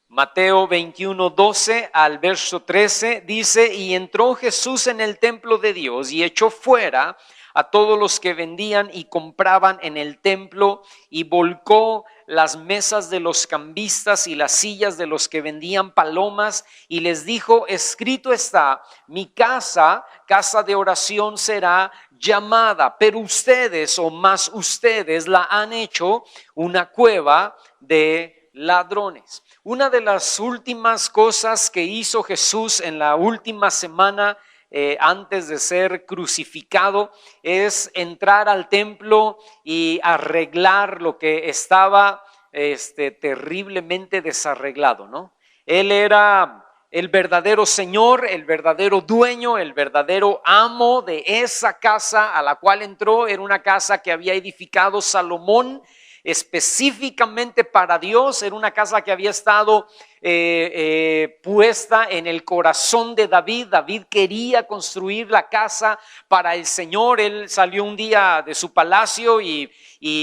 Mateo 21:12 al verso 13 dice: y entró Jesús en el templo de Dios y echó fuera a todos los que vendían y compraban en el templo, y volcó las mesas de los cambistas y las sillas de los que vendían palomas, y les dijo: escrito está, mi casa, casa de oración será llamada, pero ustedes, o más ustedes, la han hecho una cueva de ladrones. Una de las últimas cosas que hizo Jesús en la última semana antes de ser crucificado es entrar al templo y arreglar lo que estaba terriblemente desarreglado, ¿no? Él era el verdadero Señor, el verdadero dueño, el verdadero amo de esa casa a la cual entró. Era una casa que había edificado Salomón específicamente para Dios. Era una casa que había estado puesta en el corazón de David. David quería construir la casa para el Señor. Él salió un día de su palacio y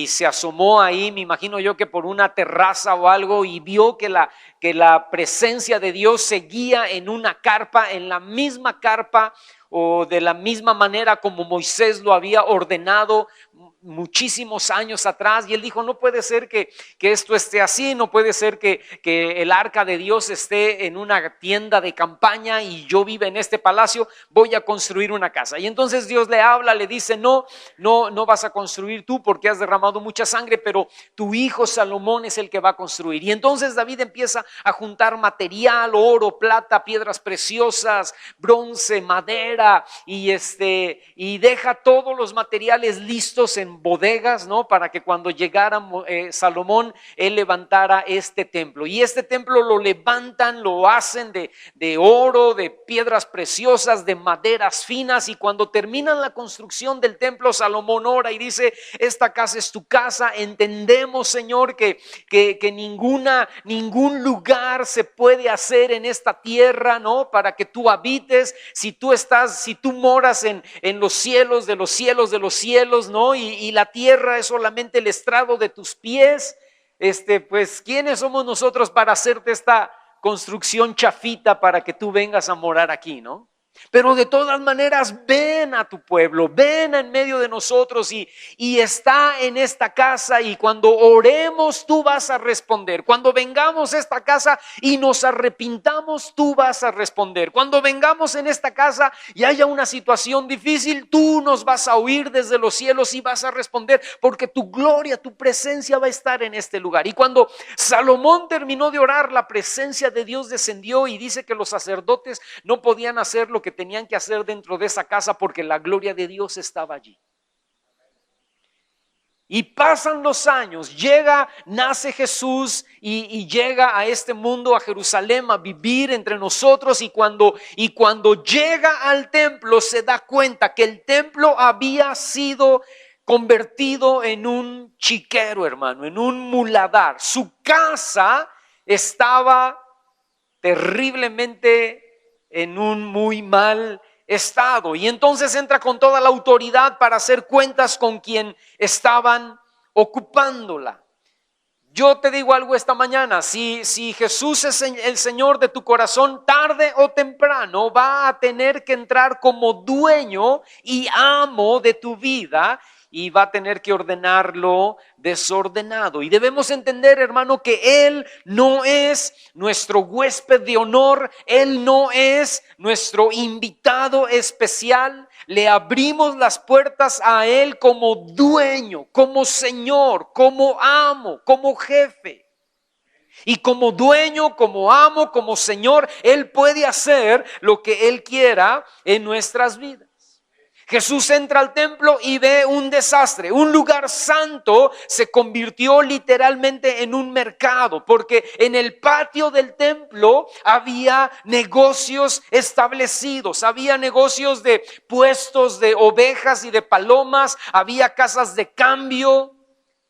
se asomó ahí, me imagino yo que por una terraza o algo, y vio que la presencia de Dios seguía en una carpa, en la misma carpa o de la misma manera como Moisés lo había ordenado muchísimos años atrás. Y él dijo: no puede ser que esto esté así, no puede ser que el arca de Dios esté en una tienda de campaña y yo viva en este palacio. Voy a construir una casa. Y entonces Dios le habla, le dice: no vas a construir tú porque has derramado mucha sangre, pero tu hijo Salomón es el que va a construir. Y entonces David empieza a juntar material: oro, plata, piedras preciosas, bronce, madera, y deja todos los materiales listos en bodegas, ¿no? Para que cuando llegara Salomón, él levantara este templo. Y este templo lo levantan, lo hacen de oro, de piedras preciosas, de maderas finas. Y cuando terminan la construcción del templo, Salomón ora y dice: esta casa es tu casa. Entendemos, Señor, que ningún lugar se puede hacer en esta tierra, ¿no? Para que tú habites. Si tú moras en los cielos de los cielos de los cielos, ¿no? Y la tierra es solamente el estrado de tus pies. Pues ¿quiénes somos nosotros para hacerte esta construcción chafita para que tú vengas a morar aquí, ¿no? Pero de todas maneras, ven a tu pueblo, ven en medio de nosotros y está en esta casa. Y cuando oremos, tú vas a responder. Cuando vengamos a esta casa y nos arrepintamos, tú vas a responder. Cuando vengamos en esta casa y haya una situación difícil, tú nos vas a oír desde los cielos y vas a responder, porque tu gloria, tu presencia va a estar en este lugar. Y cuando Salomón terminó de orar, la presencia de Dios descendió, y dice que los sacerdotes no podían hacer lo que tenían que hacer dentro de esa casa porque la gloria de Dios estaba allí. Y pasan los años, nace Jesús y llega a este mundo, a Jerusalén, a vivir entre nosotros. Y cuando llega al templo, se da cuenta que el templo había sido convertido en un chiquero, hermano, en un muladar. Su casa estaba terriblemente en un muy mal estado. Y entonces entra con toda la autoridad para hacer cuentas con quien estaban ocupándola. Yo te digo algo esta mañana: si Jesús es el Señor de tu corazón, tarde o temprano va a tener que entrar como dueño y amo de tu vida, y va a tener que ordenar lo desordenado. Y debemos entender, hermano, que Él no es nuestro huésped de honor. Él no es nuestro invitado especial. Le abrimos las puertas a Él como dueño, como Señor, como amo, como jefe. Y como dueño, como amo, como Señor, Él puede hacer lo que Él quiera en nuestras vidas. Jesús entra al templo y ve un desastre. Un lugar santo se convirtió literalmente en un mercado, porque en el patio del templo había negocios establecidos, había negocios de puestos de ovejas y de palomas, había casas de cambio.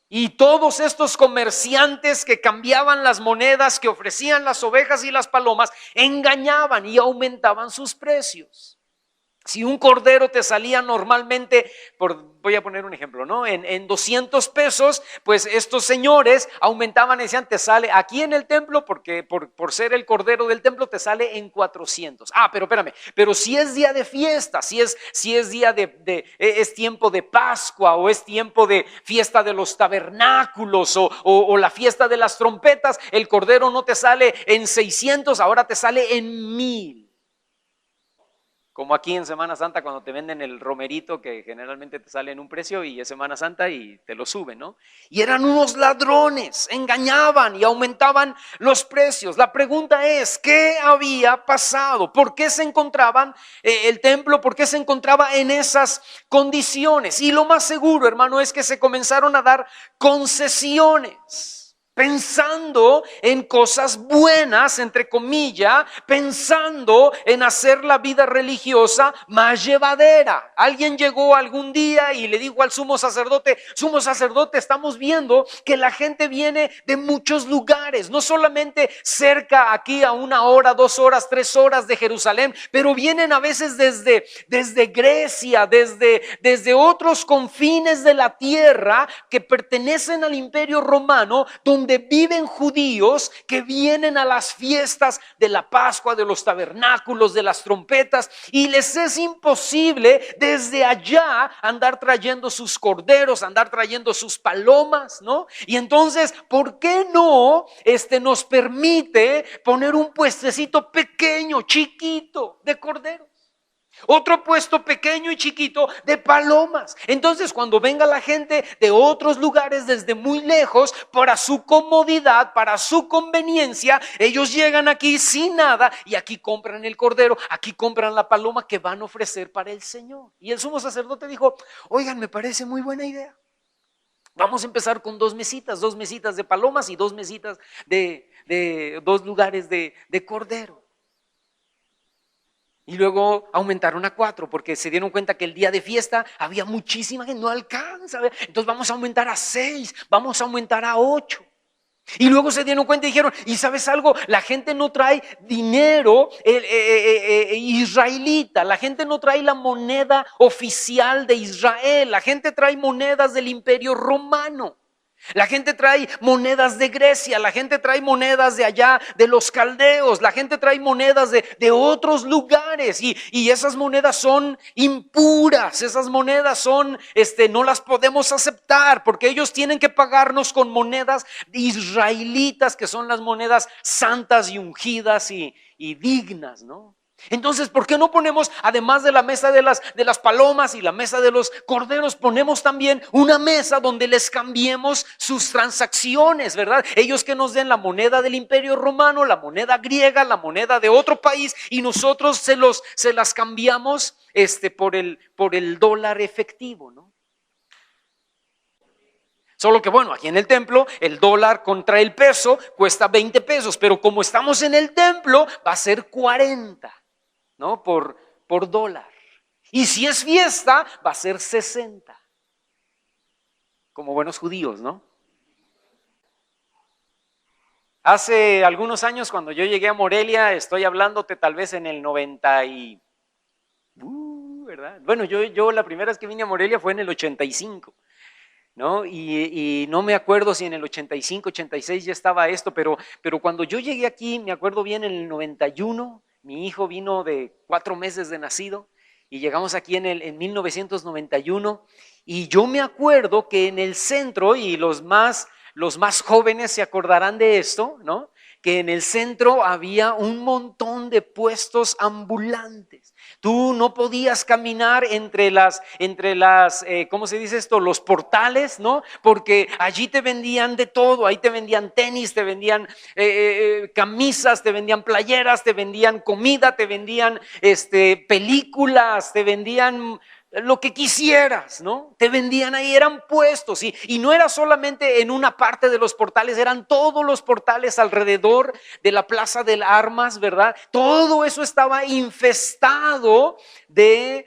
Y todos estos comerciantes que cambiaban las monedas, que ofrecían las ovejas y las palomas, engañaban y aumentaban sus precios. Si un cordero te salía normalmente, voy a poner un ejemplo, ¿no? En 200 pesos, pues estos señores aumentaban y decían, te sale aquí en el templo, porque por ser el cordero del templo, te sale en 400. Pero espérame, pero si es día de fiesta, si es día es tiempo de Pascua, o es tiempo de fiesta de los tabernáculos, o la fiesta de las trompetas, el cordero no te sale en 600, ahora te sale en 1000. Como aquí en Semana Santa cuando te venden el romerito que generalmente te sale en un precio y es Semana Santa y te lo suben, ¿no? Y eran unos ladrones, engañaban y aumentaban los precios. La pregunta es, ¿qué había pasado? ¿Por qué se encontraban el templo? ¿Por qué se encontraba en esas condiciones? Y lo más seguro, hermano, es que se comenzaron a dar concesiones. Pensando en cosas buenas, entre comillas, pensando en hacer la vida religiosa más llevadera. Alguien llegó algún día y le dijo al sumo sacerdote, estamos viendo que la gente viene de muchos lugares, no solamente cerca aquí a 1 hora, 2 horas, 3 horas de Jerusalén, pero vienen a veces desde Grecia, desde otros confines de la tierra que pertenecen al Imperio Romano, donde viven judíos que vienen a las fiestas de la Pascua, de los tabernáculos, de las trompetas, y les es imposible desde allá andar trayendo sus corderos, andar trayendo sus palomas, ¿no? Y entonces, ¿por qué no nos permite poner un puestecito pequeño, chiquito de corderos? Otro puesto pequeño y chiquito de palomas. Entonces, cuando venga la gente de otros lugares desde muy lejos, para su comodidad, para su conveniencia, ellos llegan aquí sin nada y aquí compran el cordero, aquí compran la paloma que van a ofrecer para el Señor. Y el sumo sacerdote dijo, oigan, me parece muy buena idea. Vamos a empezar con 2 mesitas de palomas y 2 mesitas de 2 lugares de cordero. Y luego aumentaron a 4 porque se dieron cuenta que el día de fiesta había muchísima gente, no alcanza. Entonces vamos a aumentar a 6, vamos a aumentar a 8. Y luego se dieron cuenta y dijeron, ¿y sabes algo? La gente no trae dinero israelita, la gente no trae la moneda oficial de Israel, la gente trae monedas del Imperio Romano. La gente trae monedas de Grecia, la gente trae monedas de allá, de los caldeos, la gente trae monedas de otros lugares y esas monedas son impuras, esas monedas son, no las podemos aceptar porque ellos tienen que pagarnos con monedas israelitas que son las monedas santas y ungidas y dignas, ¿no? Entonces, ¿por qué no ponemos, además de la mesa de las palomas y la mesa de los corderos, ponemos también una mesa donde les cambiemos sus transacciones, ¿verdad? Ellos que nos den la moneda del Imperio Romano, la moneda griega, la moneda de otro país y nosotros se las cambiamos por el dólar efectivo, ¿no? Solo que bueno, aquí en el templo el dólar contra el peso cuesta 20 pesos, pero como estamos en el templo va a ser 40. ¿No? Por dólar. Y si es fiesta, va a ser 60. Como buenos judíos, ¿no? Hace algunos años, cuando yo llegué a Morelia, estoy hablándote tal vez en el 90 y... ¿verdad? Bueno, yo la primera vez que vine a Morelia fue en el 85. ¿No? Y no me acuerdo si en el 85, 86 ya estaba esto, pero cuando yo llegué aquí, me acuerdo bien, en el 91, mi hijo vino de 4 meses de nacido y llegamos aquí en 1991 y yo me acuerdo que en el centro, y los más jóvenes se acordarán de esto, ¿no? Que en el centro había un montón de puestos ambulantes. Tú no podías caminar entre las ¿cómo se dice esto? Los portales, ¿no? Porque allí te vendían de todo, ahí te vendían tenis, te vendían camisas, te vendían playeras, te vendían comida, te vendían películas, te vendían lo que quisieras, ¿no? Te vendían ahí, eran puestos y no era solamente en una parte de los portales, eran todos los portales alrededor de la Plaza de Armas, ¿verdad? Todo eso estaba infestado de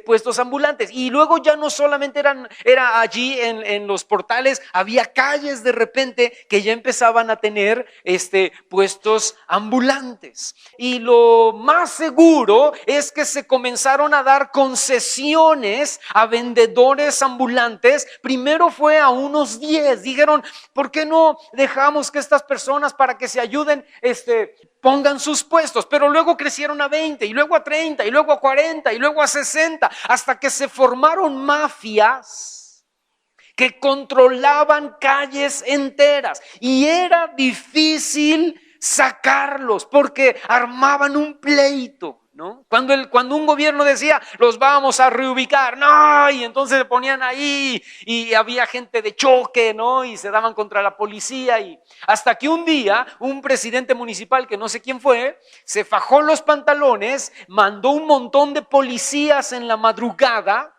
puestos ambulantes. Y luego ya no solamente era allí en los portales, había calles de repente que ya empezaban a tener puestos ambulantes. Y lo más seguro es que se comenzaron a dar concesiones a vendedores ambulantes. Primero fue a unos 10. Dijeron, ¿por qué no dejamos que estas personas, para que se ayuden, pongan sus puestos? Pero luego crecieron a 20 y luego a 30 y luego a 40 y luego a 60, hasta que se formaron mafias que controlaban calles enteras y era difícil sacarlos porque armaban un pleito, ¿no? Cuando un gobierno decía, los vamos a reubicar, no, y entonces se ponían ahí y había gente de choque, ¿no? Y se daban contra la policía, y hasta que un día un presidente municipal, que no sé quién fue, se fajó los pantalones, mandó un montón de policías en la madrugada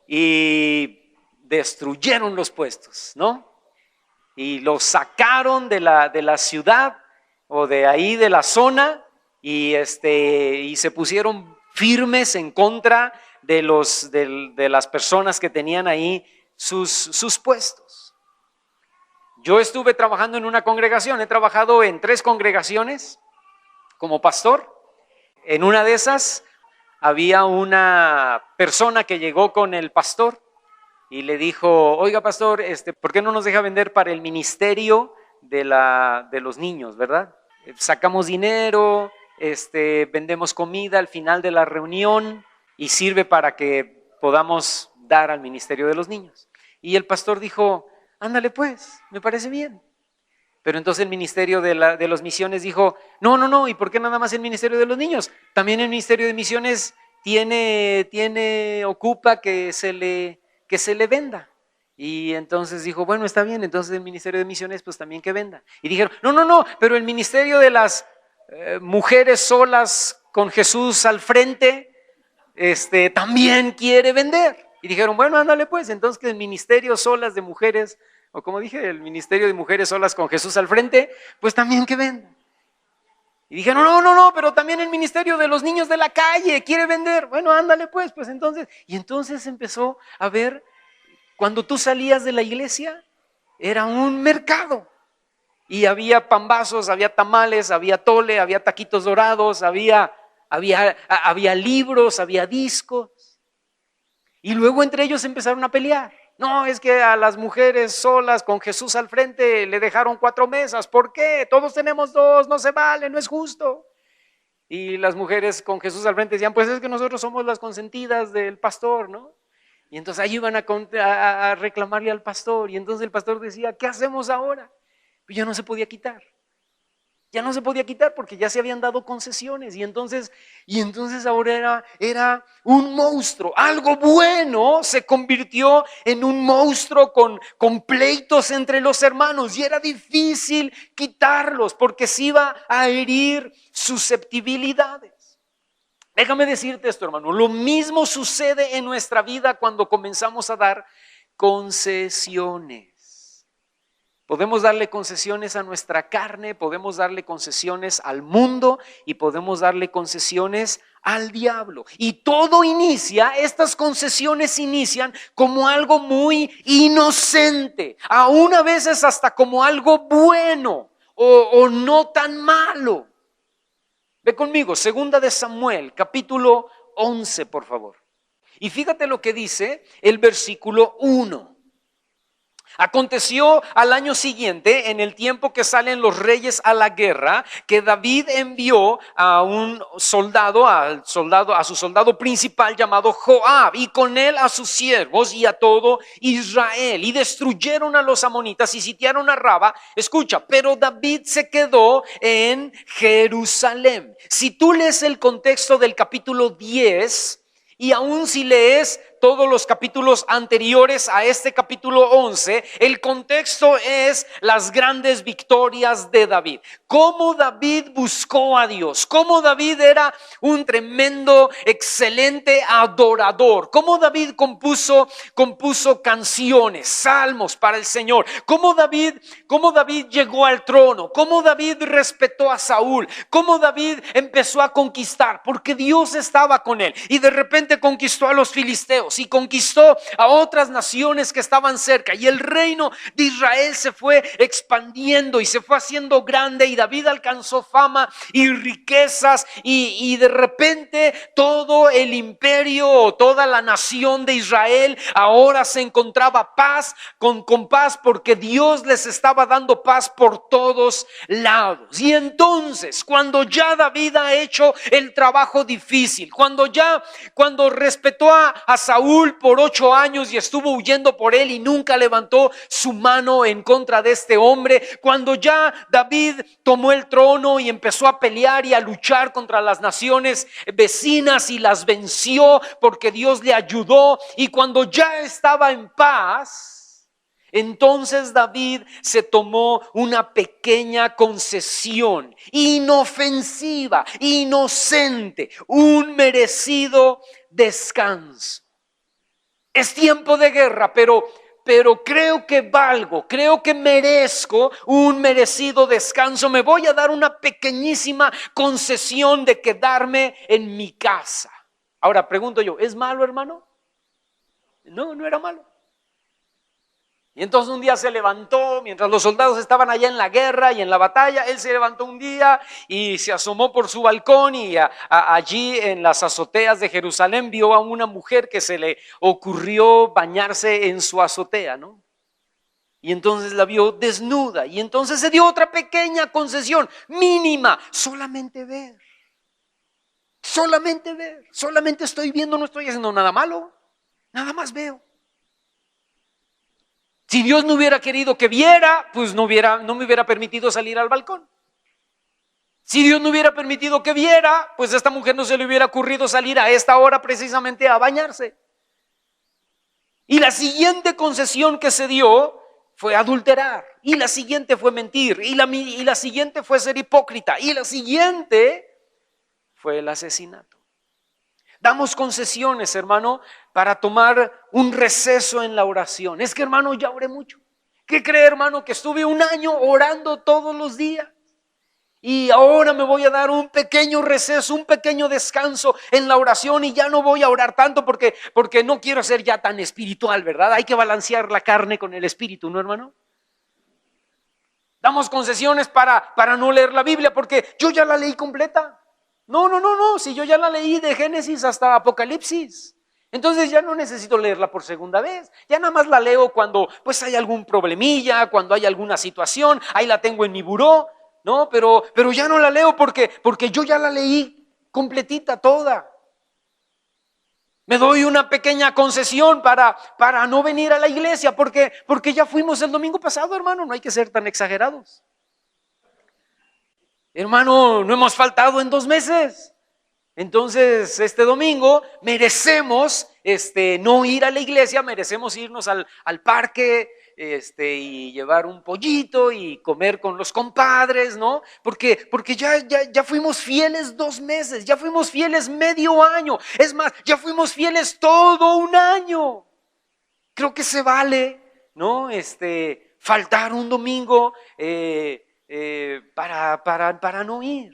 y destruyeron los puestos, ¿no? Y los sacaron de la ciudad o de ahí de la zona y se pusieron firmes en contra de las personas que tenían ahí sus puestos. Yo estuve trabajando en una congregación, he trabajado en 3 congregaciones como pastor. En una de esas había una persona que llegó con el pastor y le dijo, oiga pastor, ¿por qué no nos deja vender para el ministerio de los niños, verdad? Sacamos dinero, vendemos comida al final de la reunión y sirve para que podamos dar al ministerio de los niños. Y el pastor dijo, ándale pues, me parece bien. Pero entonces el ministerio de los misiones dijo, no, ¿y por qué nada más el ministerio de los niños? También el ministerio de misiones ocupa que se le venda. Y entonces dijo, bueno, está bien, entonces el ministerio de misiones pues también que venda. Y dijeron, no, pero el ministerio de las mujeres solas con Jesús al frente también quiere vender. Y dijeron, bueno, ándale pues, entonces que el ministerio solas de mujeres, o como dije, el ministerio de mujeres solas con Jesús al frente, pues también que venda. Y dijeron, no, pero también el ministerio de los niños de la calle quiere vender. Bueno, ándale pues entonces. Y entonces empezó a ver, cuando tú salías de la iglesia, era un mercado. Y había pambazos, había tamales, había tole, había taquitos dorados, había libros, había discos. Y luego entre ellos empezaron a pelear. No, es que a las mujeres solas con Jesús al frente le dejaron 4 mesas. ¿Por qué? Todos tenemos 2, no se vale, no es justo. Y las mujeres con Jesús al frente decían, pues es que nosotros somos las consentidas del pastor, ¿no? Y entonces ahí iban a reclamarle al pastor. Y entonces el pastor decía, ¿qué hacemos ahora? Pues ya no se podía quitar. Ya no se podía quitar porque ya se habían dado concesiones y entonces ahora era un monstruo. Algo bueno se convirtió en un monstruo con pleitos entre los hermanos y era difícil quitarlos porque se iba a herir susceptibilidades. Déjame decirte esto, hermano, lo mismo sucede en nuestra vida cuando comenzamos a dar concesiones. Podemos darle concesiones a nuestra carne, podemos darle concesiones al mundo y podemos darle concesiones al diablo. Y todo estas concesiones inician como algo muy inocente, aún a veces hasta como algo bueno o no tan malo. Ve conmigo, 2 de Samuel, capítulo 11, por favor. Y fíjate lo que dice el versículo 1. Aconteció al año siguiente, en el tiempo que salen los reyes a la guerra, que David envió a su soldado principal llamado Joab, y con él a sus siervos y a todo Israel, y destruyeron a los amonitas y sitiaron a Raba. Escucha, pero David se quedó en Jerusalén. Si tú lees el contexto del capítulo 10, y aún si lees todos los capítulos anteriores a este capítulo 11, el contexto es las grandes victorias de David. Cómo David buscó a Dios, cómo David era un tremendo, excelente adorador, cómo David compuso canciones, salmos para el Señor, cómo David llegó al trono, cómo David respetó a Saúl, cómo David empezó a conquistar, porque Dios estaba con él y de repente conquistó a los filisteos y conquistó a otras naciones que estaban cerca, y el reino de Israel se fue expandiendo y se fue haciendo grande, y David alcanzó fama y riquezas, y de repente todo el imperio, toda la nación de Israel ahora se encontraba con paz, porque Dios les estaba dando paz por todos lados. Y entonces, cuando ya David ha hecho el trabajo difícil, cuando respetó a Saúl por 8 años y estuvo huyendo por él y nunca levantó su mano en contra de este hombre, cuando ya David tomó el trono y empezó a pelear y a luchar contra las naciones vecinas y las venció porque Dios le ayudó, y cuando ya estaba en paz, entonces David se tomó una pequeña concesión inofensiva, inocente, un merecido descanso. Es tiempo de guerra, pero creo que merezco un merecido descanso. Me voy a dar una pequeñísima concesión de quedarme en mi casa. Ahora pregunto yo, ¿es malo, hermano? No, no era malo. Y entonces un día se levantó, mientras los soldados estaban allá en la guerra y en la batalla, él se levantó un día y se asomó por su balcón, y allí en las azoteas de Jerusalén vio a una mujer que se le ocurrió bañarse en su azotea, ¿no? Y entonces la vio desnuda, y entonces se dio otra pequeña concesión, mínima, solamente ver, solamente estoy viendo, no estoy haciendo nada malo, nada más veo. Si Dios no hubiera querido que viera, pues no me hubiera permitido salir al balcón. Si Dios no hubiera permitido que viera, pues a esta mujer no se le hubiera ocurrido salir a esta hora precisamente a bañarse. Y la siguiente concesión que se dio fue adulterar, y la siguiente fue mentir, y la siguiente fue ser hipócrita, y la siguiente fue el asesinato. Damos concesiones, hermano, para tomar un receso en la oración. Es que, hermano, ya oré mucho. ¿Qué cree, hermano? Que estuve 1 año orando todos los días, y ahora me voy a dar un pequeño receso, un pequeño descanso en la oración, y ya no voy a orar tanto porque no quiero ser ya tan espiritual, ¿verdad? Hay que balancear la carne con el espíritu, ¿no, hermano? Damos concesiones para no leer la Biblia porque yo ya la leí completa. No, si yo ya la leí de Génesis hasta Apocalipsis, entonces ya no necesito leerla por segunda vez, ya nada más la leo cuando pues hay algún problemilla, cuando hay alguna situación, ahí la tengo en mi buró, ¿no? Pero ya no la leo porque yo ya la leí completita toda. Me doy una pequeña concesión para no venir a la iglesia porque ya fuimos el domingo pasado, hermano, no hay que ser tan exagerados. Hermano, no hemos faltado en 2 meses. Entonces, este domingo merecemos no ir a la iglesia, merecemos irnos al parque y llevar un pollito y comer con los compadres, ¿no? Porque ya fuimos fieles 2 meses, ya fuimos fieles medio año, es más, ya fuimos fieles todo 1 año. Creo que se vale, ¿no? Faltar un domingo para no ir.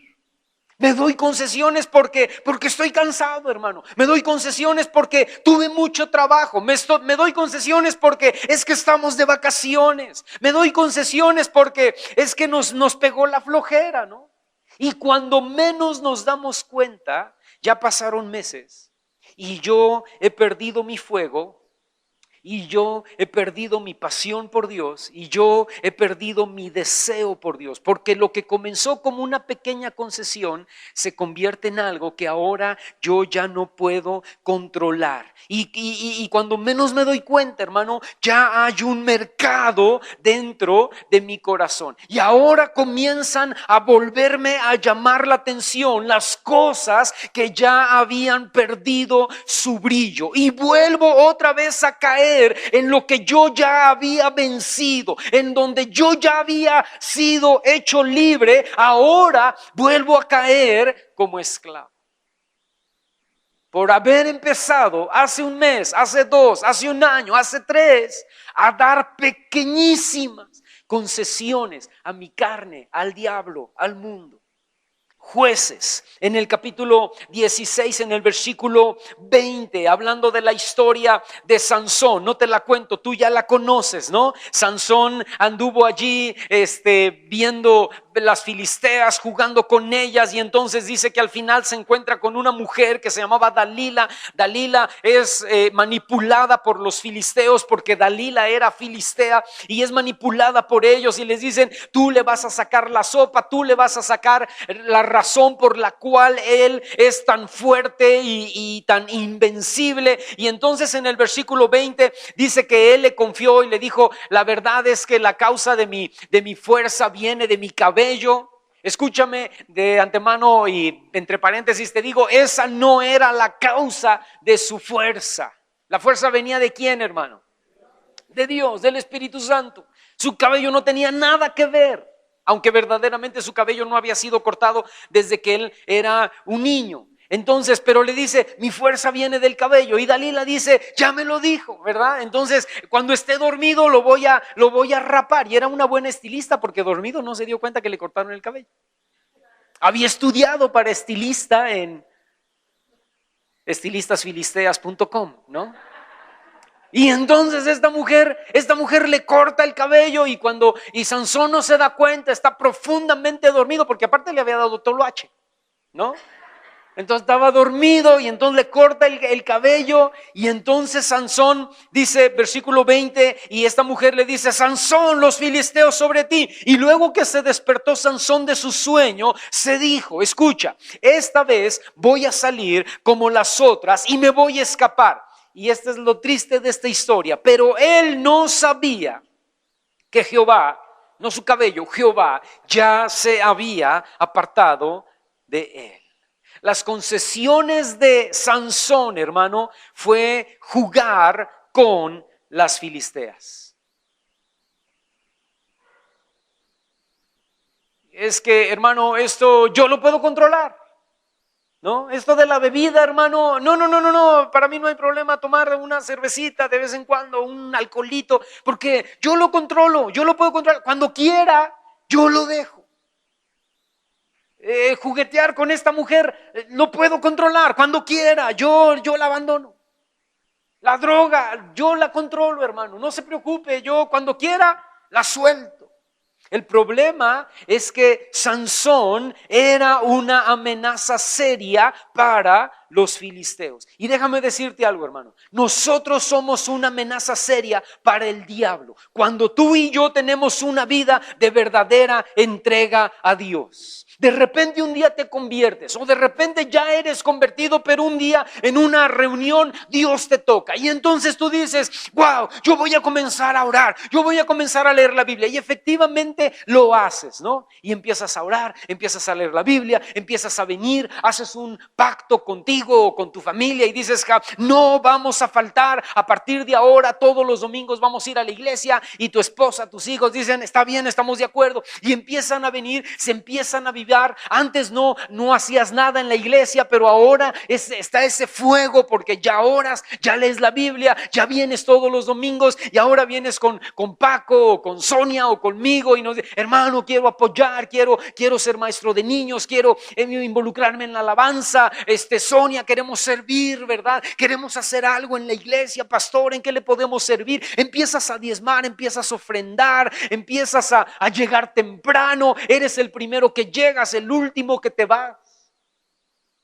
Me doy concesiones porque estoy cansado, hermano. Me doy concesiones porque tuve mucho trabajo. Me doy concesiones porque es que estamos de vacaciones. Me doy concesiones porque es que nos pegó la flojera, ¿no? Y cuando menos nos damos cuenta, ya pasaron meses y yo he perdido mi fuego Y yo he perdido mi pasión por Dios y yo he perdido mi deseo por Dios, porque lo que comenzó como una pequeña concesión se convierte en algo que ahora yo ya no puedo controlar. Y cuando menos me doy cuenta, hermano, ya hay un mercado dentro de mi corazón. Y ahora comienzan a volverme a llamar la atención las cosas que ya habían perdido su brillo. Y vuelvo otra vez a caer en lo que yo ya había vencido, en donde yo ya había sido hecho libre. Ahora vuelvo a caer como esclavo. Por haber empezado hace un mes, hace 2, hace un año, hace 3, a dar pequeñísimas concesiones a mi carne, al diablo, al mundo. Jueces, en el capítulo 16, en el versículo 20, hablando de la historia de Sansón. No te la cuento, tú ya la conoces, ¿no? Sansón anduvo allí viendo las filisteas, jugando con ellas, y entonces dice que al final se encuentra con una mujer que se llamaba Dalila. Dalila es manipulada por los filisteos porque Dalila era filistea y es manipulada por ellos, y les dicen: tú le vas a sacar la sopa, tú le vas a sacar la razón por la cual él es tan fuerte y tan invencible. Y entonces en el versículo 20 dice que él le confió y le dijo: la verdad es que la causa de mi fuerza viene de mi cabello. Escúchame de antemano y entre paréntesis te digo, esa no era la causa de su fuerza. La fuerza venía ¿de quién, hermano? De Dios, del Espíritu Santo. Su cabello no tenía nada que ver, aunque verdaderamente su cabello no había sido cortado desde que él era un niño. Entonces, pero le dice: mi fuerza viene del cabello. Y Dalila dice: ya me lo dijo, ¿verdad? Entonces, cuando esté dormido lo voy a rapar. Y era una buena estilista porque dormido no se dio cuenta que le cortaron el cabello. Había estudiado para estilista en estilistasfilisteas.com, ¿no? Y entonces esta mujer le corta el cabello, y Sansón no se da cuenta, está profundamente dormido porque aparte le había dado toloache, ¿no? Entonces estaba dormido y entonces le corta el cabello, y entonces Sansón dice, versículo 20, y esta mujer le dice: Sansón, los filisteos sobre ti. Y luego que se despertó Sansón de su sueño, se dijo: escucha, esta vez voy a salir como las otras y me voy a escapar. Y este es lo triste de esta historia. Pero él no sabía que Jehová, no su cabello, Jehová ya se había apartado de él. Las concesiones de Sansón, hermano, fue jugar con las filisteas. Es que, hermano, esto yo lo puedo controlar, ¿no? Esto de la bebida, hermano, no, para mí no hay problema tomar una cervecita de vez en cuando, un alcoholito, porque yo lo controlo, yo lo puedo controlar. Cuando quiera, yo lo dejo. Juguetear con esta mujer, lo puedo controlar. Cuando quiera, yo la abandono. La droga, yo la controlo, hermano, no se preocupe, yo cuando quiera la suelto. El problema es que Sansón era una amenaza seria para los filisteos. Y déjame decirte algo, hermano. Nosotros somos una amenaza seria para el diablo cuando tú y yo tenemos una vida de verdadera entrega a Dios. De repente un día te conviertes, o de repente ya eres convertido, pero un día en una reunión Dios te toca. Y entonces tú dices: wow, yo voy a comenzar a orar, yo voy a comenzar a leer la Biblia. Y efectivamente lo haces, ¿no? Y empiezas a orar, empiezas a leer la Biblia, empiezas a venir, haces un pacto contigo o con tu familia y dices: no vamos a faltar, a partir de ahora todos los domingos vamos a ir a la iglesia. Y tu esposa, tus hijos dicen: está bien, estamos de acuerdo. Y empiezan a venir, se empiezan a vivir. Antes no hacías nada en la iglesia, pero ahora está ese fuego porque ya oras, ya lees la Biblia, ya vienes todos los domingos, y ahora vienes con Paco o con Sonia o conmigo y nos dice: hermano, quiero apoyar, quiero ser maestro de niños, quiero involucrarme en la alabanza, Sonia, queremos servir, ¿verdad? Queremos hacer algo en la iglesia, pastor, ¿en qué le podemos servir? Empiezas a diezmar, empiezas a ofrendar, empiezas a llegar temprano, eres el primero que llegas, el último que te vas.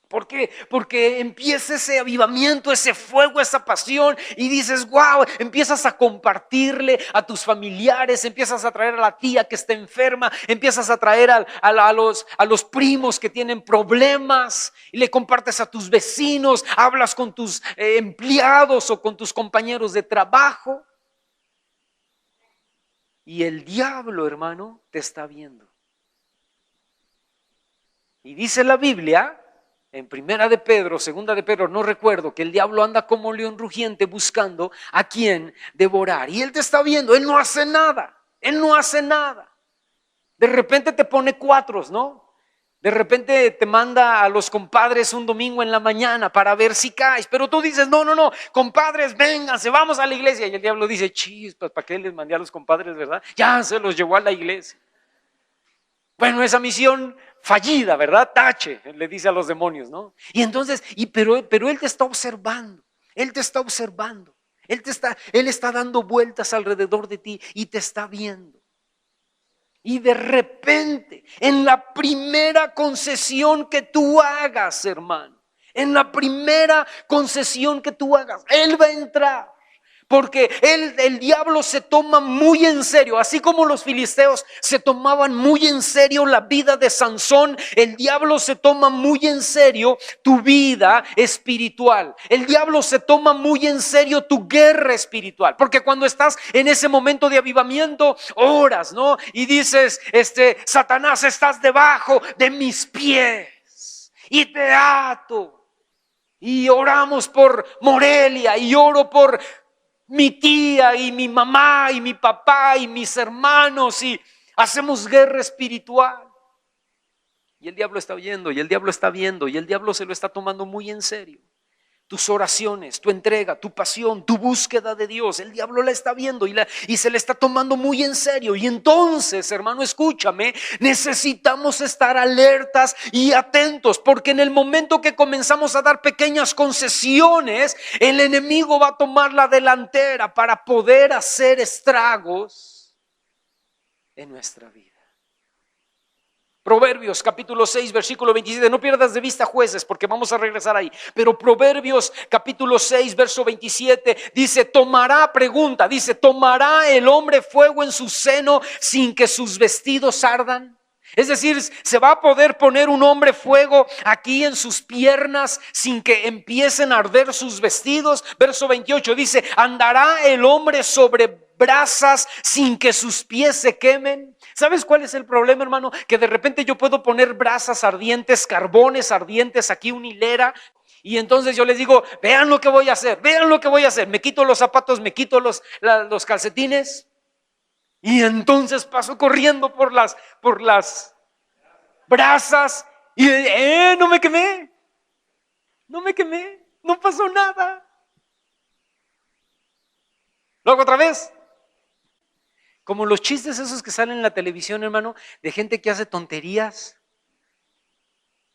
¿Por qué? Porque empieza ese avivamiento, ese fuego, esa pasión y dices, wow, empiezas a compartirle a tus familiares, empiezas a traer a la tía que está enferma, empiezas a traer a los primos que tienen problemas y le compartes a tus vecinos, hablas con tus empleados o con tus compañeros de trabajo. Y el diablo, hermano, te está viendo. Y dice la Biblia, en Primera de Pedro, Segunda de Pedro, no recuerdo, que el diablo anda como león rugiente buscando a quien devorar. Y él te está viendo, él no hace nada, él no hace nada. De repente te pone cuatros, ¿no? De repente te manda a los compadres un domingo en la mañana para ver si caes. Pero tú dices, no, compadres, vénganse, vamos a la iglesia. Y el diablo dice, chispas, ¿para qué les mandé a los compadres, verdad? Ya se los llevó a la iglesia. Bueno, esa misión fallida, ¿verdad? Tache, le dice a los demonios, ¿no? Y entonces, pero él te está observando, él te está observando, él está dando vueltas alrededor de ti y te está viendo. Y de repente, en la primera concesión que tú hagas, hermano, en la primera concesión que tú hagas, él va a entrar. Porque el diablo se toma muy en serio, así como los filisteos se tomaban muy en serio la vida de Sansón, el diablo se toma muy en serio tu vida espiritual. El diablo se toma muy en serio tu guerra espiritual, porque cuando estás en ese momento de avivamiento, oras, ¿no? Y dices, Satanás, estás debajo de mis pies y te ato. Y oramos por Morelia y oro por mi tía y mi mamá y mi papá y mis hermanos y hacemos guerra espiritual. Y el diablo está oyendo y el diablo está viendo y el diablo se lo está tomando muy en serio. Tus oraciones, tu entrega, tu pasión, tu búsqueda de Dios, el diablo la está viendo y se le está tomando muy en serio. Y entonces, hermano, escúchame, necesitamos estar alertas y atentos, porque en el momento que comenzamos a dar pequeñas concesiones, el enemigo va a tomar la delantera para poder hacer estragos en nuestra vida. Proverbios capítulo 6 versículo 27, no pierdas de vista Jueces porque vamos a regresar ahí, pero Proverbios capítulo 6 verso 27 dice, ¿tomará el hombre fuego en su seno sin que sus vestidos ardan? Es decir, ¿se va a poder poner un hombre fuego aquí en sus piernas sin que empiecen a arder sus vestidos? Verso 28 dice, ¿andará el hombre sobre brasas sin que sus pies se quemen? ¿Sabes cuál es el problema, hermano? Que de repente yo puedo poner brasas ardientes, carbones ardientes aquí, una hilera. Y entonces yo les digo, vean lo que voy a hacer, me quito los zapatos, me quito los calcetines. Y entonces paso corriendo por las brasas y no me quemé, no pasó nada. Luego otra vez, como los chistes esos que salen en la televisión, hermano, de gente que hace tonterías,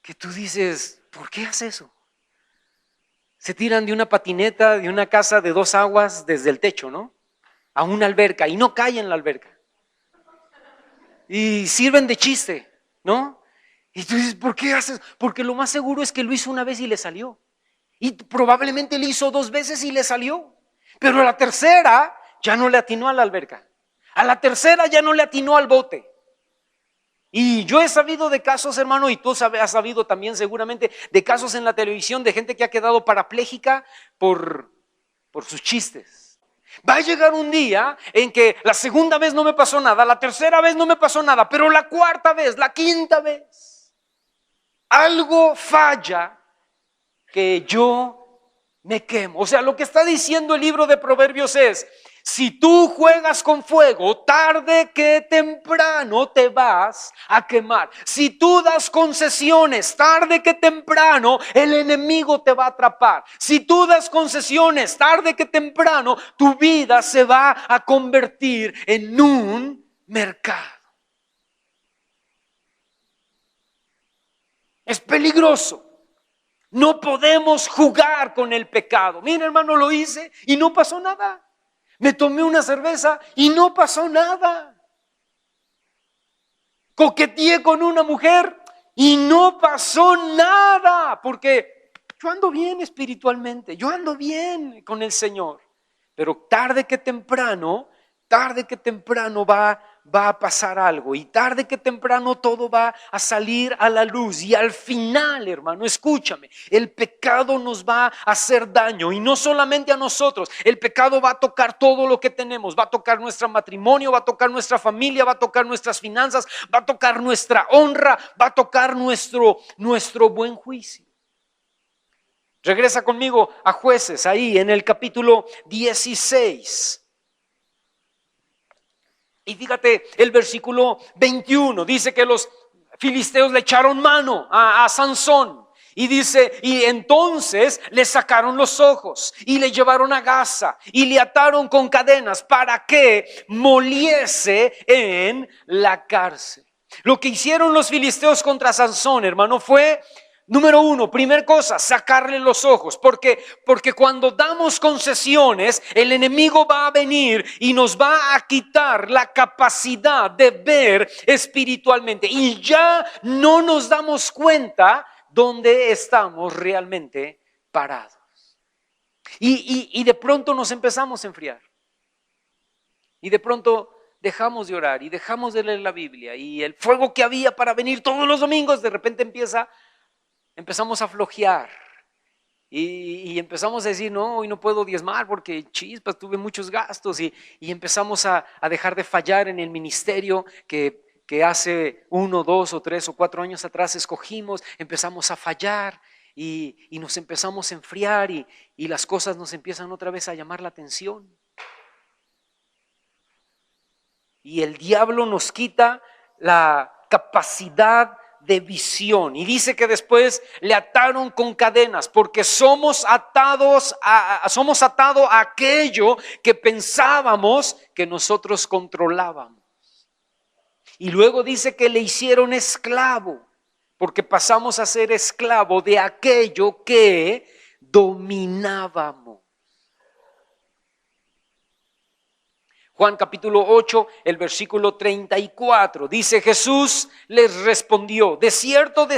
que tú dices, ¿por qué hace eso? Se tiran de una patineta, de una casa de 2 aguas desde el techo, ¿no? A una alberca y no caen en la alberca. Y sirven de chiste, ¿no? Y tú dices, ¿por qué haces? Porque lo más seguro es que lo hizo una vez y le salió. Y probablemente lo hizo 2 veces y le salió. Pero a la tercera ya no le atinó a la alberca. A la tercera ya no le atinó al bote. Y yo he sabido de casos, hermano, y tú has sabido también seguramente de casos en la televisión de gente que ha quedado parapléjica por sus chistes. Va a llegar un día en que la segunda vez no me pasó nada, la tercera vez no me pasó nada, pero la cuarta vez, la quinta vez, algo falla que yo me quemo. O sea, lo que está diciendo el libro de Proverbios es, si tú juegas con fuego, tarde que temprano te vas a quemar. Si tú das concesiones, tarde que temprano el enemigo te va a atrapar. Si tú das concesiones, tarde que temprano tu vida se va a convertir en un mercado. Es peligroso. No podemos jugar con el pecado. Mira, hermano, lo hice y no pasó nada. Me tomé una cerveza y no pasó nada. Coqueteé con una mujer y no pasó nada, porque yo ando bien espiritualmente, yo ando bien con el Señor. Pero tarde que temprano va a pasar algo, y tarde que temprano todo va a salir a la luz, y al final, hermano, escúchame, el pecado nos va a hacer daño, y no solamente a nosotros. El pecado va a tocar todo lo que tenemos, va a tocar nuestro matrimonio, va a tocar nuestra familia, va a tocar nuestras finanzas, va a tocar nuestra honra, va a tocar nuestro buen juicio. Regresa conmigo a Jueces, ahí en el capítulo 16. Y fíjate, el versículo 21 dice que los filisteos le echaron mano a Sansón. Y dice, y entonces le sacaron los ojos y le llevaron a Gaza y le ataron con cadenas para que moliese en la cárcel. Lo que hicieron los filisteos contra Sansón, hermano, fue... Número uno, primer cosa, sacarle los ojos, porque cuando damos concesiones, el enemigo va a venir y nos va a quitar la capacidad de ver espiritualmente, y ya no nos damos cuenta dónde estamos realmente parados. Y de pronto nos empezamos a enfriar, y de pronto dejamos de orar y dejamos de leer la Biblia, y el fuego que había para venir todos los domingos de repente empezamos a flojear y empezamos a decir, no, hoy no puedo diezmar porque chispas, tuve muchos gastos, y empezamos a dejar de fallar en el ministerio que hace 1, 2 o 3 o 4 años atrás escogimos. Empezamos a fallar y nos empezamos a enfriar, y las cosas nos empiezan otra vez a llamar la atención. Y el diablo nos quita la capacidad de visión, y dice que después le ataron con cadenas, porque somos atados a aquello que pensábamos que nosotros controlábamos. Y luego dice que le hicieron esclavo, porque pasamos a ser esclavo de aquello que dominábamos. Juan capítulo 8, el versículo 34, dice: Jesús les respondió: de cierto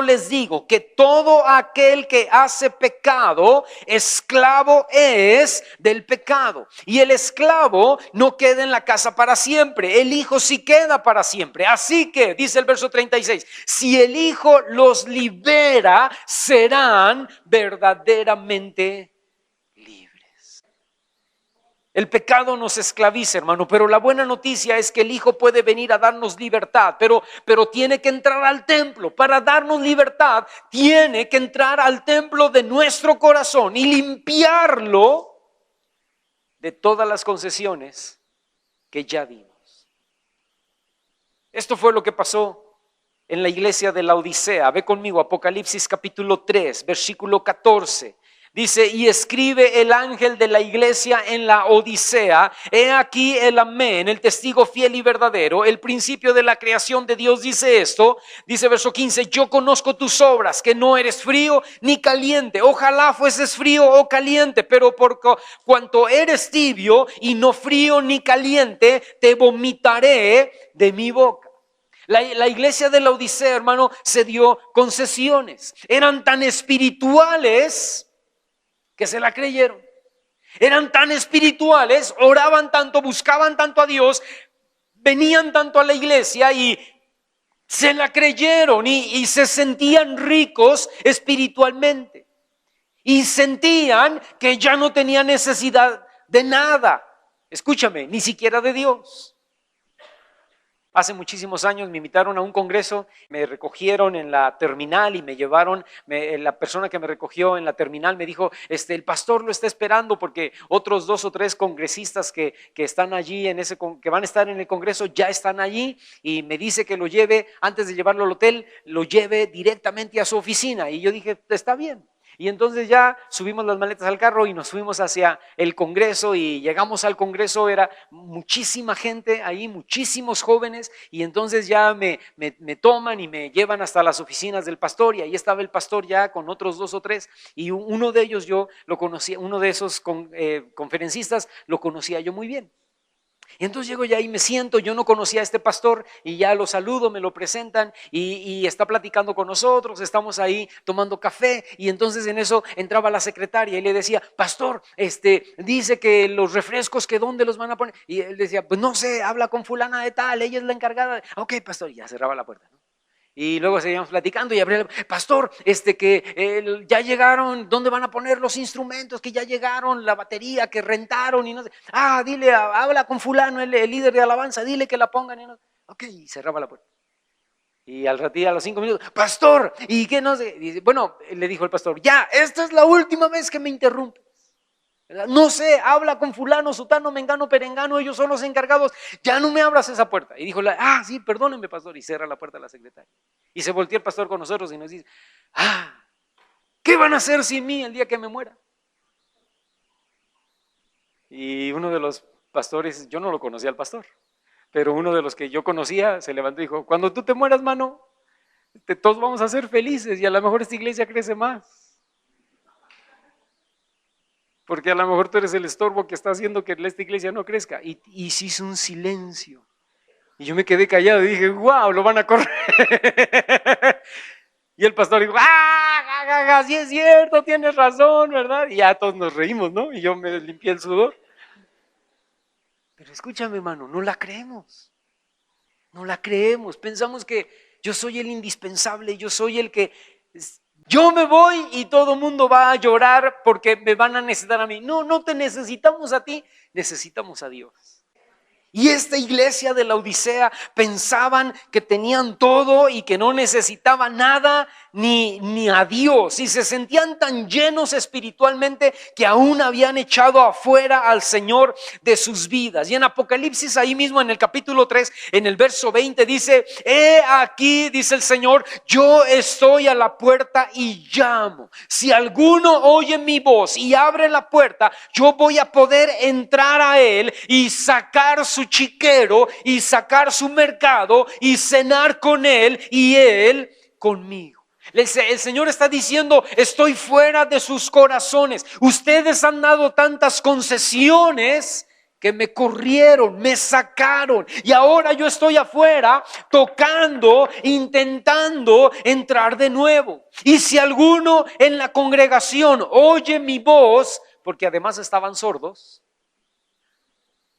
les digo, que todo aquel que hace pecado, esclavo es del pecado. Y el esclavo no queda en la casa para siempre, el Hijo sí queda para siempre. Así que, dice el verso 36, si el Hijo los libera, serán verdaderamente. El pecado nos esclaviza, hermano, pero la buena noticia es que el Hijo puede venir a darnos libertad, pero tiene que entrar al templo. Para darnos libertad, tiene que entrar al templo de nuestro corazón y limpiarlo de todas las concesiones que ya dimos. Esto fue lo que pasó en la iglesia de la Odisea. Ve conmigo, Apocalipsis capítulo 3, versículo 14. Dice: y escribe el ángel de la iglesia en la Odisea, he aquí el amén, el testigo fiel y verdadero, el principio de la creación de Dios dice esto. Dice verso 15: yo conozco tus obras, que no eres frío ni caliente. Ojalá fueses frío o caliente, pero por cuanto eres tibio y no frío ni caliente, te vomitaré de mi boca. La iglesia de la Odisea, hermano, se dio concesiones. Eran tan espirituales que se la creyeron. Eran tan espirituales, oraban tanto, buscaban tanto a Dios, venían tanto a la iglesia y se la creyeron, y se sentían ricos espiritualmente. Y sentían que ya no tenían necesidad de nada. Escúchame, ni siquiera de Dios. Hace muchísimos años me invitaron a un congreso, me recogieron en la terminal y me llevaron, la persona que me recogió en la terminal me dijo: el pastor lo está esperando porque otros 2 o 3 congresistas que están allí, que van a estar en el congreso, ya están allí, y me dice que lo lleve, antes de llevarlo al hotel, lo lleve directamente a su oficina. Y yo dije: está bien. Y entonces ya subimos las maletas al carro y nos fuimos hacia el congreso, y llegamos al congreso, era muchísima gente ahí, muchísimos jóvenes, y entonces ya me toman y me llevan hasta las oficinas del pastor, y ahí estaba el pastor ya con otros 2 o 3, y uno de ellos yo lo conocía, uno de esos conferencistas lo conocía yo muy bien. Y entonces llego ya y me siento, yo no conocía a este pastor y ya lo saludo, me lo presentan y está platicando con nosotros, estamos ahí tomando café y entonces en eso entraba la secretaria y le decía, pastor, dice que los refrescos, que dónde los van a poner. Y él decía, pues no sé, habla con fulana de tal, ella es la encargada. Ok, pastor, y ya cerraba la puerta, ¿no? Y luego seguíamos platicando y abría, pastor, ya llegaron, ¿dónde van a poner los instrumentos? Que ya llegaron, la batería que rentaron y no sé. Dile, habla con fulano, el líder de alabanza, dile que la pongan. Y no. Ok, y cerraba la puerta. Y al ratito, a los 5 minutos, pastor, ¿y qué no sé? Y, bueno, le dijo el pastor, ya, esta es la última vez que me interrumpe. No sé, habla con fulano, sutano, mengano, perengano, ellos son los encargados, ya no me abras esa puerta. Y dijo, sí, perdónenme, pastor, y cierra la puerta a la secretaria. Y se volteó el pastor con nosotros y nos dice, ¿qué van a hacer sin mí el día que me muera? Y uno de los pastores, yo no lo conocía al pastor, pero uno de los que yo conocía se levantó y dijo, cuando tú te mueras, mano, todos vamos a ser felices y a lo mejor esta iglesia crece más. Porque a lo mejor tú eres el estorbo que está haciendo que esta iglesia no crezca. Y se hizo un silencio. Y yo me quedé callado y dije, wow, lo van a correr. Y el pastor dijo, sí es cierto, tienes razón, ¿verdad? Y ya todos nos reímos, ¿no? Y yo me limpié el sudor. Pero escúchame, hermano, no la creemos. No la creemos. Pensamos que yo soy el indispensable, yo soy el que... Yo me voy y todo el mundo va a llorar porque me van a necesitar a mí. No, no te necesitamos a ti, necesitamos a Dios. Y esta iglesia de la Odisea pensaban que tenían todo y que no necesitaban nada ni a Dios. Y se sentían tan llenos espiritualmente que aún habían echado afuera al Señor de sus vidas. Y en Apocalipsis, ahí mismo en el capítulo 3, en el verso 20 dice, he aquí, dice el Señor, yo estoy a la puerta y llamo. Si alguno oye mi voz y abre la puerta, yo voy a poder entrar a él y sacar su chiquero y sacar su mercado y cenar con él y él conmigo. El Señor está diciendo, estoy fuera de sus corazones. Ustedes han dado tantas concesiones que me corrieron, me sacaron y ahora yo estoy afuera tocando, intentando entrar de nuevo. Y si alguno en la congregación oye mi voz, porque además estaban sordos,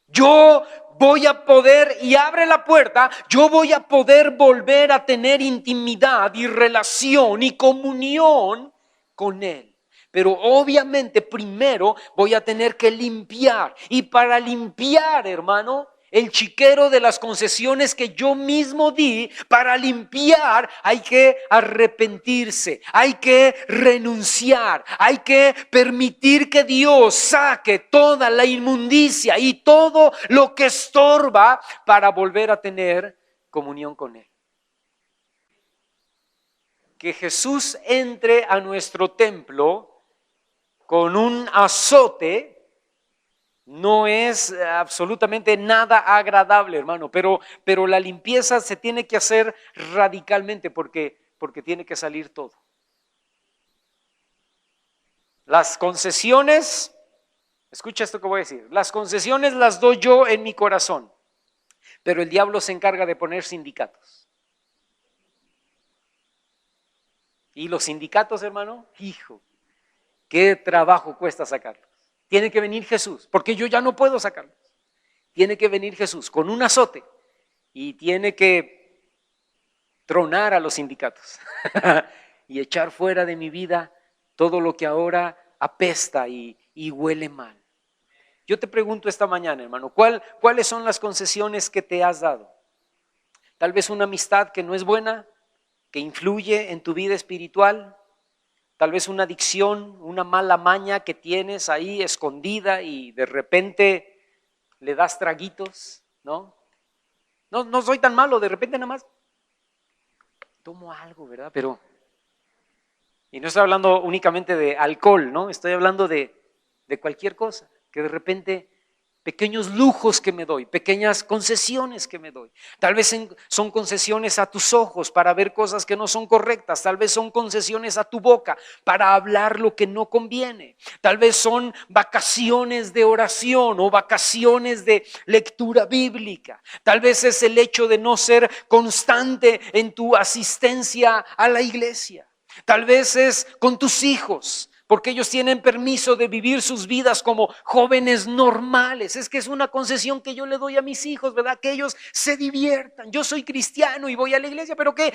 yo voy a poder, y abre la puerta, yo voy a poder volver a tener intimidad y relación y comunión con él. Pero obviamente primero voy a tener que limpiar. Y para limpiar, hermano, el chiquero de las concesiones que yo mismo di, para limpiar hay que arrepentirse, hay que renunciar, hay que permitir que Dios saque toda la inmundicia y todo lo que estorba para volver a tener comunión con Él. Que Jesús entre a nuestro templo con un azote no es absolutamente nada agradable, hermano, pero la limpieza se tiene que hacer radicalmente porque tiene que salir todo. Las concesiones, escucha esto que voy a decir, las concesiones las doy yo en mi corazón, pero el diablo se encarga de poner sindicatos. Y los sindicatos, hermano, hijo, qué trabajo cuesta sacarlos. Tiene que venir Jesús, porque yo ya no puedo sacarlos. Tiene que venir Jesús con un azote y tiene que tronar a los sindicatos y echar fuera de mi vida todo lo que ahora apesta y huele mal. Yo te pregunto esta mañana, hermano, ¿cuáles son las concesiones que te has dado? Tal vez una amistad que no es buena, que influye en tu vida espiritual. Tal vez una adicción, una mala maña que tienes ahí escondida y de repente le das traguitos, ¿no? No soy tan malo, de repente nada más tomo algo, ¿verdad? Y no estoy hablando únicamente de alcohol, ¿no? Estoy hablando de cualquier cosa, que de repente pequeños lujos que me doy, pequeñas concesiones que me doy. Tal vez son concesiones a tus ojos para ver cosas que no son correctas. Tal vez son concesiones a tu boca para hablar lo que no conviene. Tal vez son vacaciones de oración o vacaciones de lectura bíblica. Tal vez es el hecho de no ser constante en tu asistencia a la iglesia. Tal vez es con tus hijos, porque ellos tienen permiso de vivir sus vidas como jóvenes normales. Es que es una concesión que yo le doy a mis hijos, ¿verdad? Que ellos se diviertan. Yo soy cristiano y voy a la iglesia, pero que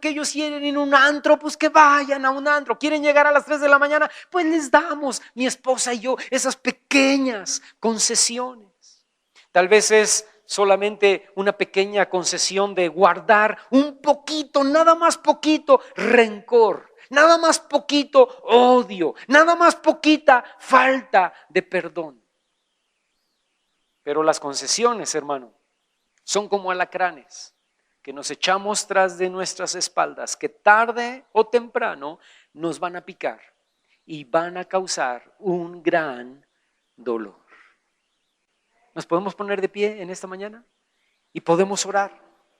ellos quieren ir a un antro, pues que vayan a un antro. Quieren llegar a las 3 de la mañana, pues les damos, mi esposa y yo, esas pequeñas concesiones. Tal vez es solamente una pequeña concesión de guardar un poquito, nada más poquito, rencor. Nada más poquito odio, nada más poquita falta de perdón. Pero las concesiones, hermano, son como alacranes que nos echamos tras de nuestras espaldas, que tarde o temprano nos van a picar y van a causar un gran dolor. ¿Nos podemos poner de pie en esta mañana? Y podemos orar.